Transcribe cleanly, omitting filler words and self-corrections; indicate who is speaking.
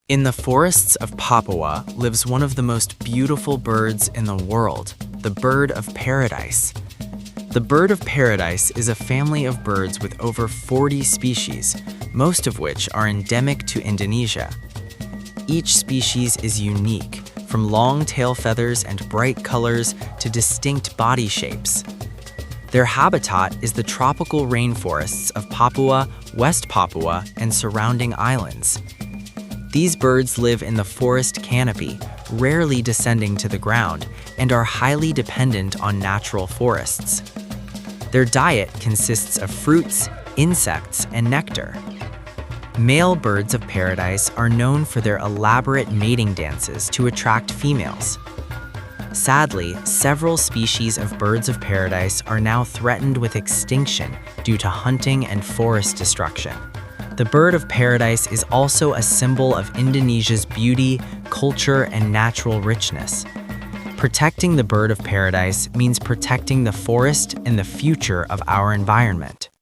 Speaker 1: In the forests of Papua lives one of the most beautiful birds in the world, the bird of paradise. The bird of paradise is a family of birds with over 40 species, most of which are endemic to Indonesia. Each species is unique, from long tail feathers and bright colors to distinct body shapes. Their habitat is the tropical rainforests of Papua, West Papua, and surrounding islands. These birds live in the forest canopy, rarely descending to the ground, and are highly dependent on natural forests. Their diet consists of fruits, insects, and nectar. Male birds of paradise are known for their elaborate mating dances to attract females. Sadly, several species of birds of paradise are now threatened with extinction due to hunting and forest destruction. The bird of paradise is also a symbol of Indonesia's beauty, culture, and natural richness. Protecting the bird of paradise means protecting the forest and the future of our environment.